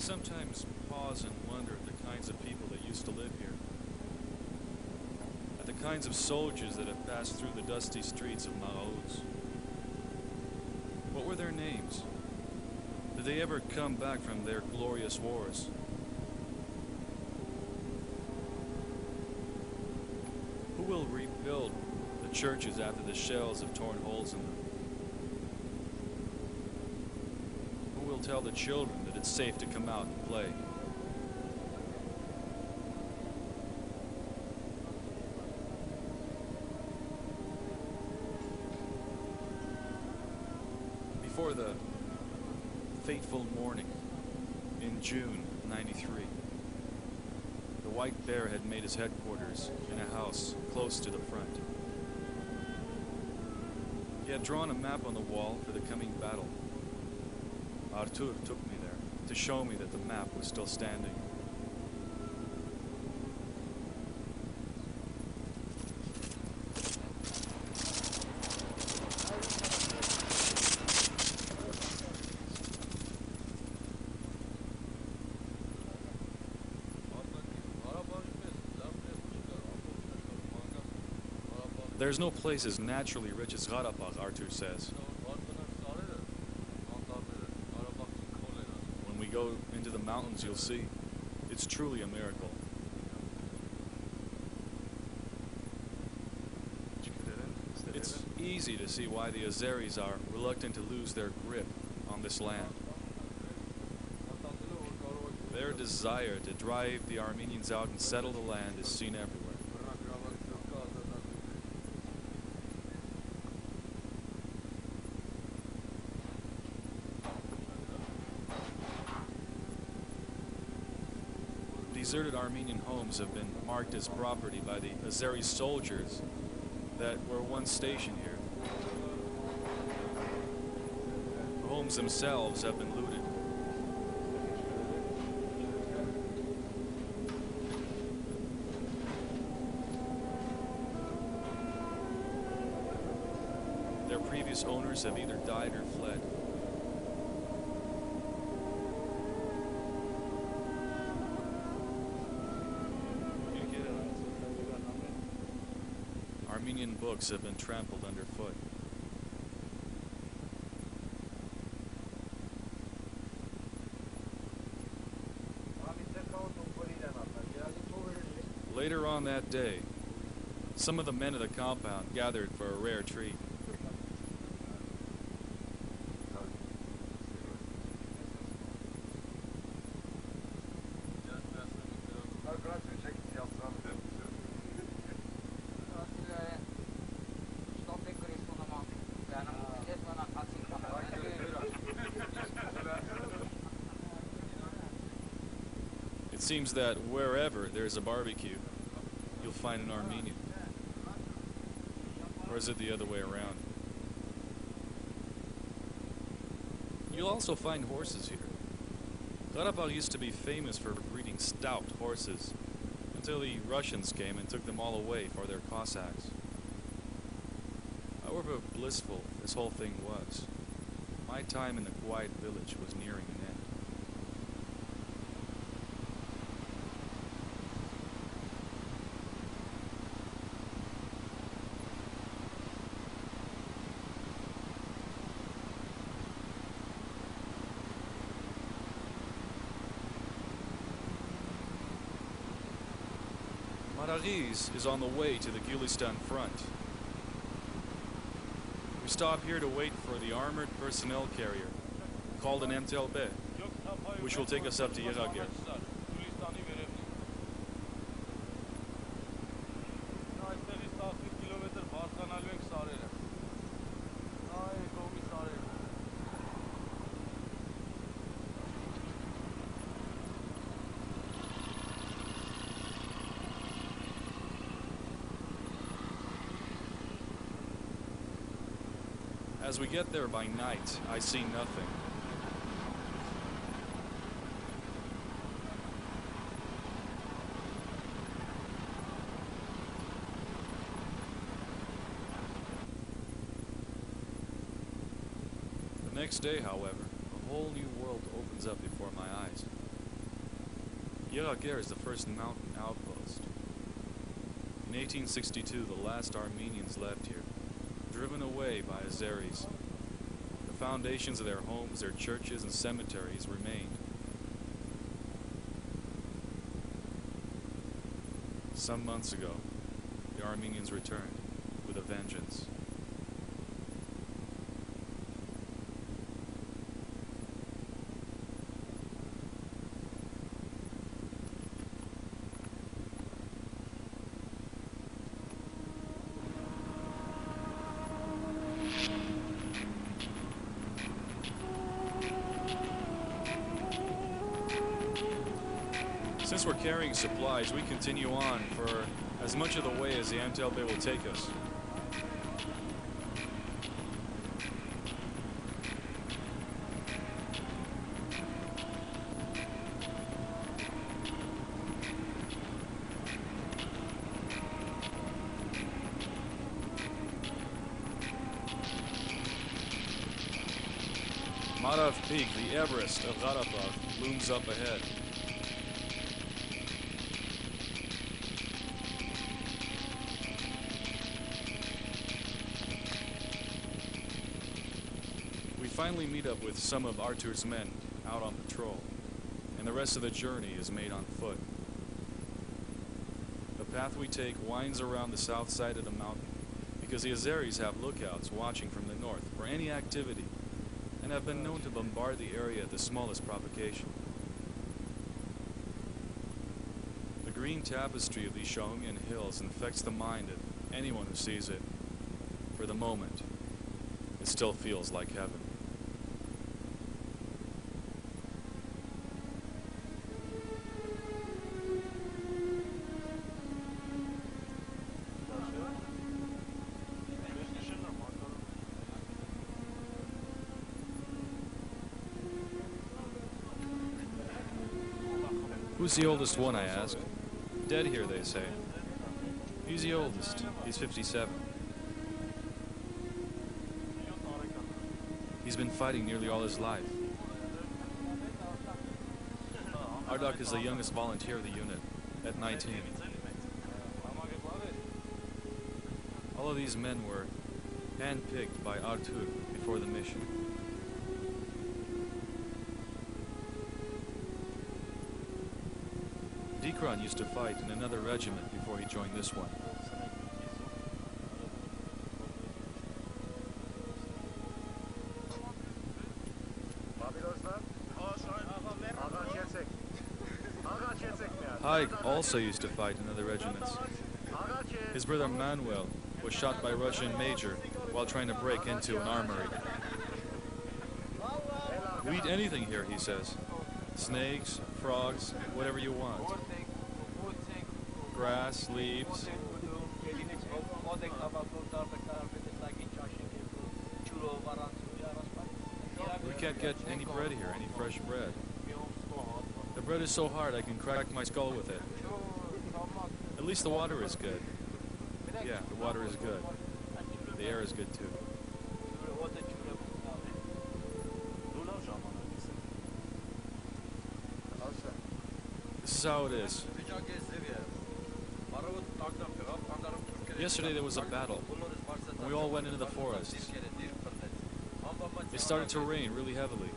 sometimes pause and wonder at the kinds of people that used to live here. At the kinds of soldiers that have passed through the dusty streets of Marauz. What were their names? Did they ever come back from their glorious wars? Who will rebuild the churches after the shells have torn holes in them? Who will tell the children that it's safe to come out and play? Before the fateful morning in June '93, the White Bear had made his headquarters in a house close to the front. He had drawn a map on the wall for the coming battle. Artsakh took me there to show me that the map was still standing. There's no place as naturally rich as Qarabağ, Artur says. When we go into the mountains, you'll see. It's truly a miracle. It's easy to see why the Azeris are reluctant to lose their grip on this land. Their desire to drive the Armenians out and settle the land is seen everywhere. Deserted Armenian homes have been marked as property by the Azeri soldiers that were once stationed here. The homes themselves have been looted. Their previous owners have either died or fled. Armenian books have been trampled underfoot. Later on that day, some of the men of the compound gathered for a rare treat. It seems that wherever there's a barbecue, you'll find an Armenian. Or is it the other way around? You'll also find horses here. Qarabağ used to be famous for breeding stout horses, until the Russians came and took them all away for their Cossacks. However blissful this whole thing was, my time in the quiet village was nearing an end. Marauz is on the way to the Gulistan front. We stop here to wait for the armored personnel carrier, called an MTLB, which will take us up to Եղնիկները. As we get there by night, I see nothing. The next day, however, a whole new world opens up before my eyes. Եղնիկները is the first mountain outpost. In 1862, the last Armenians left here, driven away by Azeris. The foundations of their homes, their churches, and cemeteries remained. Some months ago, the Armenians returned with a vengeance. Since we're carrying supplies, we continue on for as much of the way as the Antelbe will take us. Marav Peak, the Everest of Qarabağ, looms up ahead. We finally meet up with some of Artur's men out on patrol, and the rest of the journey is made on foot. The path we take winds around the south side of the mountain because the Azeris have lookouts watching from the north for any activity and have been known to bombard the area at the smallest provocation. The green tapestry of these Shahumyan hills infects the mind of anyone who sees it. For the moment, it still feels like heaven. Who's the oldest one, I ask. Dead here, they say. He's the oldest. He's 57. He's been fighting nearly all his life. Artsakh is the youngest volunteer of the unit, at 19. All of these men were handpicked by Artur before the mission. Dikran used to fight in another regiment before he joined this one. Haig also used to fight in other regiments. His brother Manuel was shot by a Russian major while trying to break into an armory. We eat anything here, he says. Snakes, frogs, whatever you want. Grass, leaves. We can't get any bread here, any fresh bread. The bread is so hard I can crack my skull with it. At least the water is good. Yeah, the water is good. The air is good too. This is how it is. Yesterday there was a battle. We all went into the forest. It started to rain really heavily.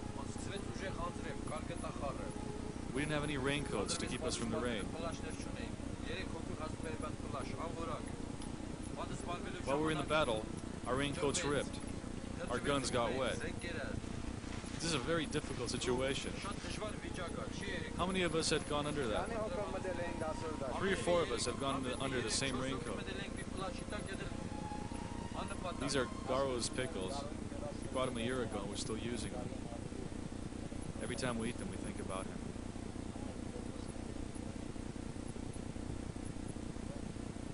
We didn't have any raincoats to keep us from the rain. While we were in the battle, our raincoats ripped. Our guns got wet. This is a very difficult situation. How many of us had gone under that? 3 or 4 of us have gone under the same raincoat. These are Garo's pickles. We bought them a year ago and we're still using them. Every time we eat them, we think about him.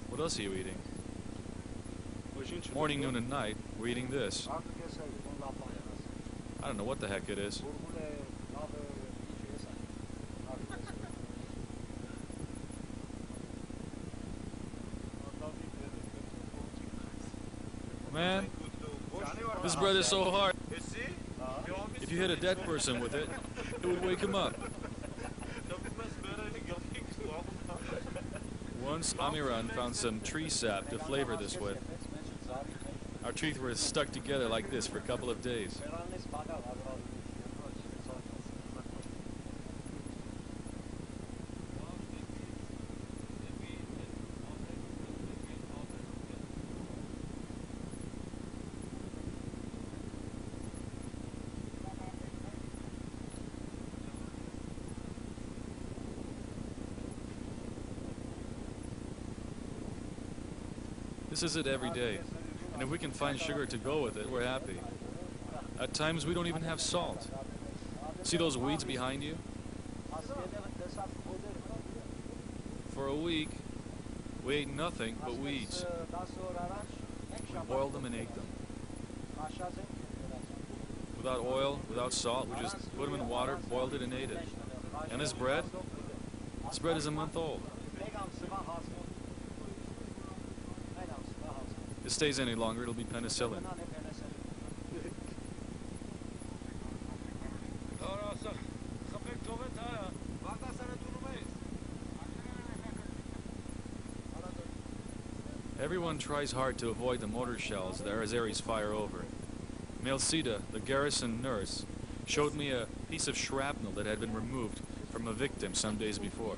What else are you eating? Morning, noon, and night, we're eating this. I don't know what the heck it is. Man, this bread is so hard. If you hit a dead person with it, it would wake him up. Once Amiran found some tree sap to flavor this with. Our teeth were stuck together like this for a couple of days. This is it every day, and if we can find sugar to go with it, we're happy. At times we don't even have salt. See those weeds behind you? For a week, we ate nothing but weeds. We boiled them and ate them. Without oil, without salt, we just put them in water, boiled it and ate it. And this bread is a month old. If it stays any longer, it'll be penicillin. Everyone tries hard to avoid the mortar shells the Azeris fire over. Melsida, the garrison nurse, showed me a piece of shrapnel that had been removed from a victim some days before.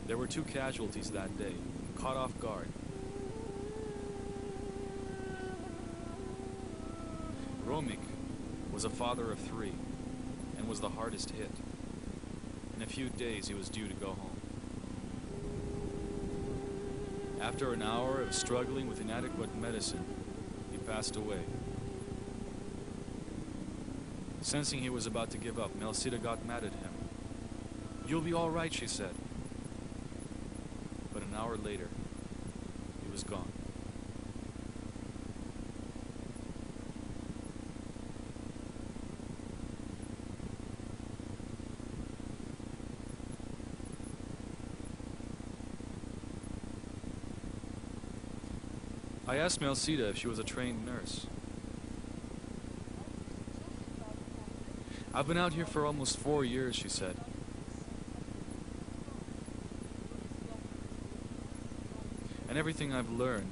There were 2 casualties that day, caught off guard. Romik was a father of 3 and was the hardest hit. In a few days he was due to go home. After an hour of struggling with inadequate medicine, he passed away. Sensing he was about to give up, Melsida got mad at him. "You'll be all right," she said. But an hour later, he was gone. I asked Melsida if she was a trained nurse. "I've been out here for almost 4 years," she said. And everything I've learned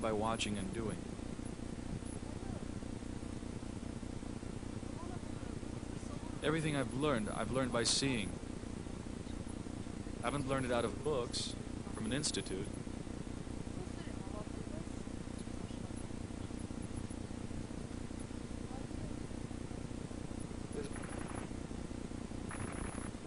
by watching and doing. Everything I've learned by seeing. I haven't learned it out of books, from an institute.